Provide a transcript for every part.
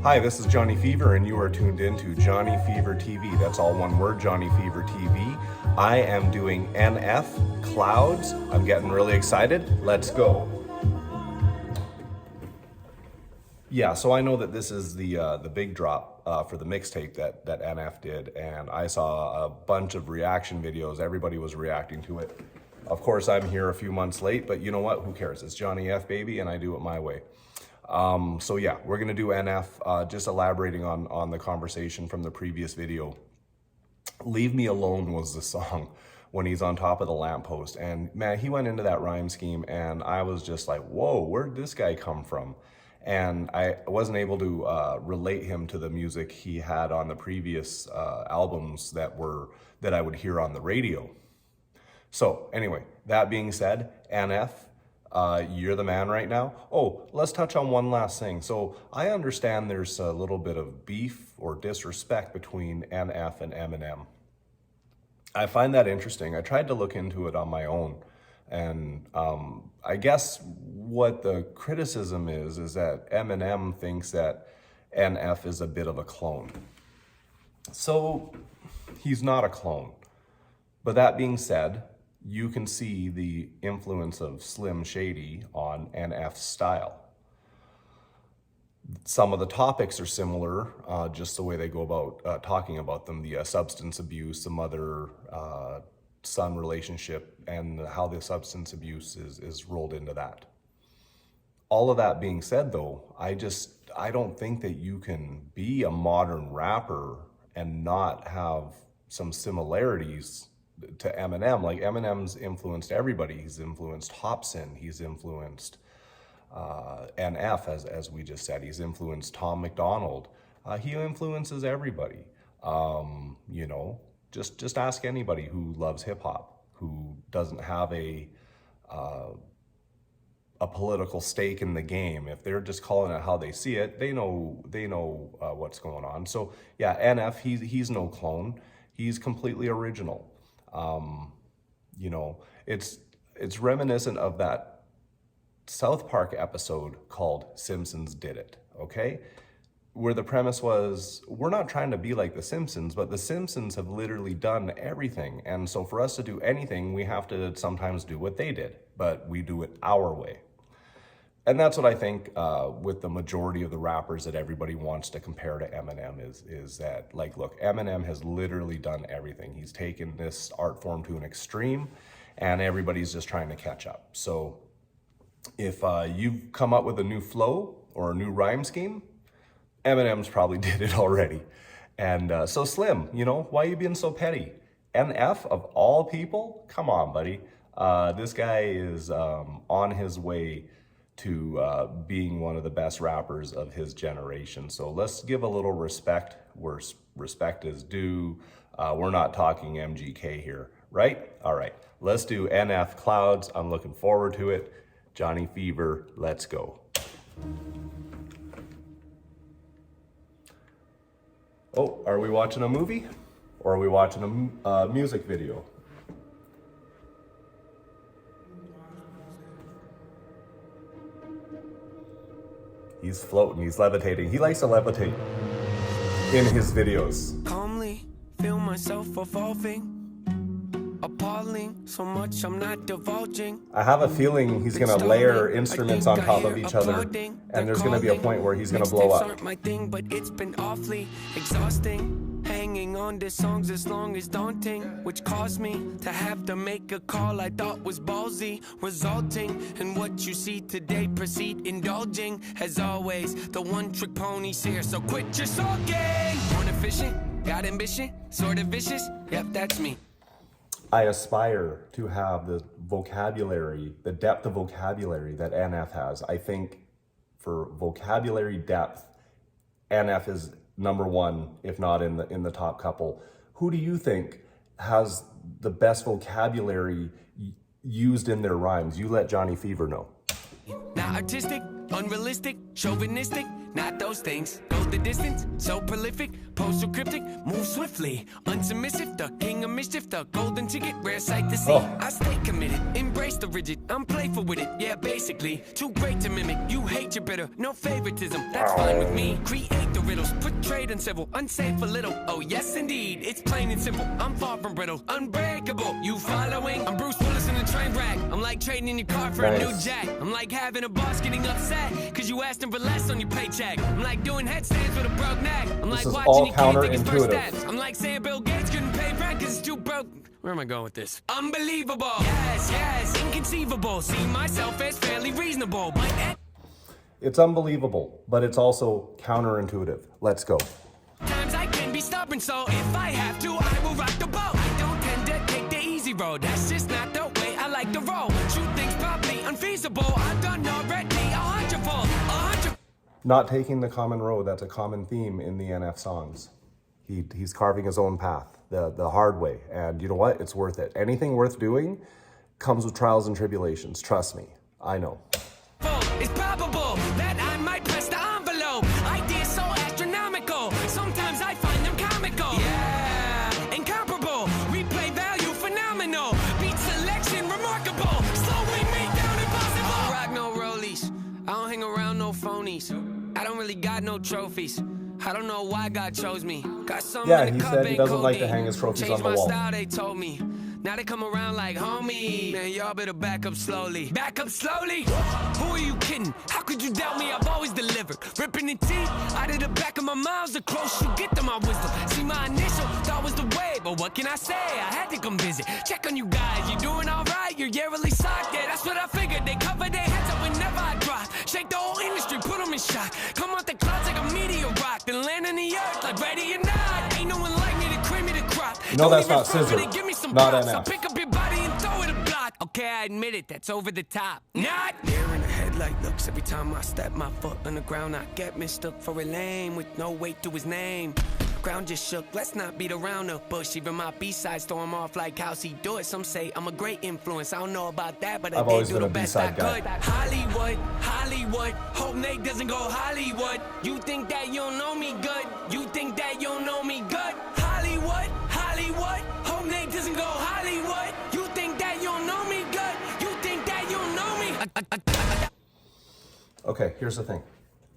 Hi, this is Johnny Fever, and you are tuned in to Johnny Fever TV. That's all one word, Johnny Fever TV. I am doing NF Clouds. I'm getting really excited. Let's go. Yeah, so I know that this is the big drop for the mixtape that NF did, and I saw a bunch of reaction videos. Everybody was reacting to it. Of course, I'm here a few months late, but you know what? Who cares? It's Johnny F, baby, and I do it my way. So yeah, we're gonna do NF, just elaborating on the conversation from the previous video. Leave Me Alone was the song when he's on top of the lamppost. And man, he went into that rhyme scheme and I was just like, whoa, where'd this guy come from? And I wasn't able to relate him to the music he had on the previous albums that I would hear on the radio. So anyway, that being said, NF, you're the man right now. Oh, let's touch on one last thing. So I understand there's a little bit of beef or disrespect between NF and Eminem. I find that interesting. I tried to look into it on my own. And I guess what the criticism is that Eminem thinks that NF is a bit of a clone. So he's not a clone. But that being said, you can see the influence of Slim Shady on NF's style. Some of the topics are similar, just the way they go about talking about them, the substance abuse, the mother-son relationship, and how the substance abuse is rolled into that. All of that being said, though, I don't think that you can be a modern rapper and not have some similarities to Eminem. Like, Eminem's influenced everybody. He's influenced Hopsin. He's influenced NF, as we just said. He's influenced Tom McDonald. He influences everybody. You know, just ask anybody who loves hip hop, who doesn't have a political stake in the game. If they're just calling it how they see it, they know what's going on. So yeah, NF, he's no clone. He's completely original. You know, it's reminiscent of that South Park episode called Simpsons Did It, okay? Where the premise was, we're not trying to be like the Simpsons, but the Simpsons have literally done everything. And so for us to do anything, we have to sometimes do what they did, but we do it our way. And that's what I think with the majority of the rappers that everybody wants to compare to Eminem is that, like, look, Eminem has literally done everything. He's taken this art form to an extreme, and everybody's just trying to catch up. So if you've come up with a new flow or a new rhyme scheme, Eminem's probably did it already. And so Slim, you know, why are you being so petty? NF of all people? Come on, buddy. This guy is on his way to being one of the best rappers of his generation. So let's give a little respect where respect is due. We're not talking MGK here, right? All right, let's do NF Clouds. I'm looking forward to it. Johnny Fever, let's go. Oh, are we watching a movie? Or are we watching a music video? He's floating, he's levitating. He likes to levitate in his videos. Calmly feel myself evolving. Appalling, so much I'm not divulging. I have a feeling he's gonna layer instruments on top of each other, and there's gonna be a point where he's gonna blow up. Aren't my thing, but it's been awfully exhausting. Hanging on to songs as long as daunting, which caused me to have to make a call I thought was ballsy, resulting in what you see today. Proceed indulging, as always, the one-trick pony's here, so quit your sulking. Born efficient, got ambition, sort of vicious, yep, that's me. I aspire to have the vocabulary, the depth of vocabulary that NF has. I think for vocabulary depth, NF is number one, if not in the top couple. Who do you think has the best vocabulary used in their rhymes? You let Johnny Fever know. Not artistic, unrealistic, chauvinistic, not those things. Go the distance, so prolific, postal cryptic, move swiftly. Unsubmissive, the king of mischief, the golden ticket, rare sight to see. I stay committed, embrace the rigid, I'm playful with it, yeah, basically. Too great to mimic, you hate your bitter, no favoritism, that's fine with me. Create the riddles, portrayed uncivil, unsafe a little. Oh yes indeed, it's plain and simple, I'm far from brittle, unbreakable. You following? I'm Bruce Willis in a train wreck. I'm like trading in your car for a new jack. I'm like having a boss getting upset cause you asked him for less on your paycheck. I'm like doing headstands with a broke neck. I'm like watching your kid take his first steps. I'm like saying Bill Gates couldn't pay rent cause it's too broke. Where am I going with this? Unbelievable. Yes, yes, inconceivable. See myself as fairly reasonable. It's unbelievable, but it's also counterintuitive. Let's go. Times I can be stubborn, so if I have to, I will rock the boat. I don't tend to take the easy road. That's just not the way I like to roll. Shoot things probably unfeasible. I've done already 100-fold. Not taking the common road, that's a common theme in the NF songs. He's carving his own path, the hard way. And you know what? It's worth it. Anything worth doing comes with trials and tribulations. Trust me. I know. It's probable that I might press the envelope. Ideas so astronomical. Sometimes I find them comical. Yeah, incomparable. Replay value phenomenal. Beat selection remarkable. Slowing me down impossible. I don't rock no rollies. I don't hang around no phonies. I don't really got no trophies. I don't know why God chose me. Got some yeah, he said he doesn't like to hang his trophies on the wall. Changed my style, they told me. Now they come around like, homie, man, y'all better back up slowly. Back up slowly? Who are you kidding? How could you doubt me? I've always delivered. Ripping the teeth out of the back of my mouth, the closer you get to my wisdom. See, my initial thought was the way, but what can I say? I had to come visit. Check on you guys, you doing all right? You're yearly socked, yeah, that's what I figured. They cover their heads up whenever I drop. Shake the whole industry, put them in shock. Come out the clouds like a meteor rock, then land on the earth like ready or not. Ain't no one like me to cream me to crop. No, that's not Scissor, not NF. I'll pick up your body and throw it a block. Okay, I admit it, that's over the top. Not there in the headlight looks. Every time I step my foot on the ground, I get mistook for a lame with no weight to his name. Ground just shook, let's not beat around the bush. Even my B-sides throw him off like how's he do it. Some say I'm a great influence, I don't know about that, but I did do the best I could. Hollywood, Hollywood, hope Nate doesn't go Hollywood. You think that you don't know me good? You think that you don't know me good? Hollywood, Hollywood, hope Nate doesn't go Hollywood. You think that you don't know me good? You think that you don't know me? Okay, here's the thing.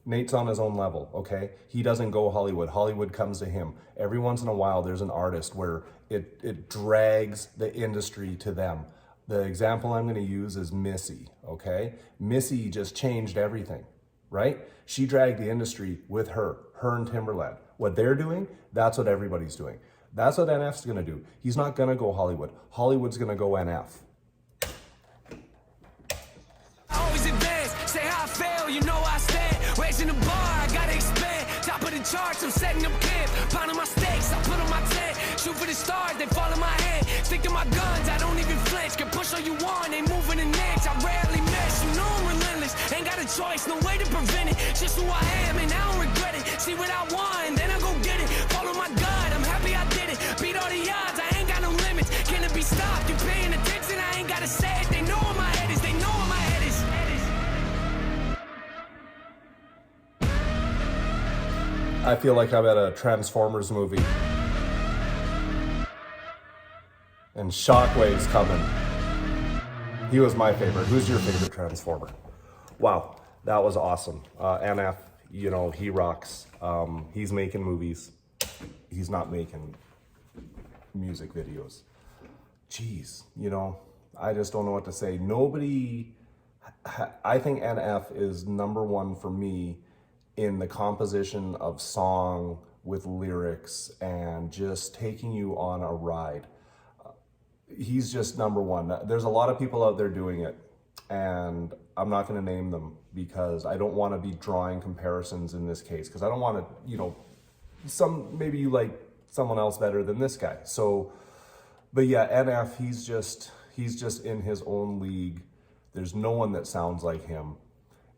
Nate's on his own level, okay? He doesn't go Hollywood. Hollywood comes to him. Every once in a while, there's an artist where it drags the industry to them. The example I'm going to use is Missy, okay? Missy just changed everything, right? She dragged the industry with her and Timberland. What they're doing, that's what everybody's doing. That's what NF's going to do. He's not going to go Hollywood. Hollywood's going to go NF. Always advance, say how I fail, you know I stand. Raising the bar, I gotta expand. Top of the charts, I'm setting up camp. Pounding my stakes, I put on my tent. Shoot for the stars, they fall in my hand. Stick to my guns, I don't even flinch. Can push all you want, ain't moving an inch. I rarely miss, you know I'm relentless. Ain't got a choice, no way to prevent it. Just who I am, and I don't regret it. See what I want, and then I go get it. Follow my gut, I'm happy I did it. Beat all the odds, I ain't got no limits. Can it be stopped? You paying attention, I ain't gotta say it. They know where my head is, they know where my head is. I feel like I'm at a Transformers movie. And Shockwave's coming. He was my favorite. Who's your favorite Transformer? Wow, that was awesome. NF, you know, he rocks. He's making movies. He's not making music videos. Jeez, you know, I just don't know what to say. I think NF is number one for me in the composition of song with lyrics and just taking you on a ride. He's just number one. There's a lot of people out there doing it, and I'm not going to name them because I don't want to be drawing comparisons in this case, because I don't want to, you know, maybe you like someone else better than this guy. So, but yeah, NF, he's just in his own league. There's no one that sounds like him.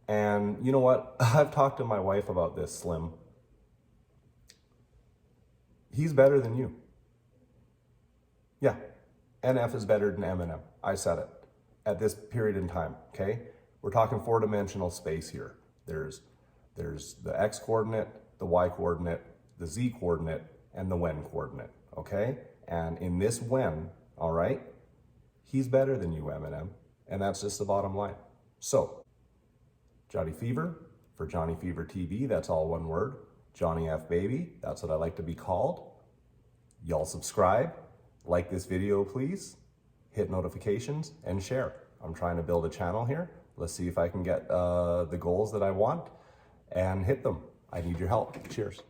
And you know what? I've talked to my wife about this, Slim. He's better than you. Yeah, NF is better than Eminem. I said it. At this period in time, okay? We're talking four-dimensional space here. There's There's the X coordinate, the Y coordinate, the Z coordinate, and the when coordinate, okay? And in this when, all right, he's better than you, Eminem. And that's just the bottom line. So, Johnny Fever, for Johnny Fever TV, that's all one word. Johnny F. Baby, that's what I like to be called. Y'all subscribe, like this video, please, hit notifications, and share. I'm trying to build a channel here. Let's see if I can get the goals that I want and hit them. I need your help. Cheers.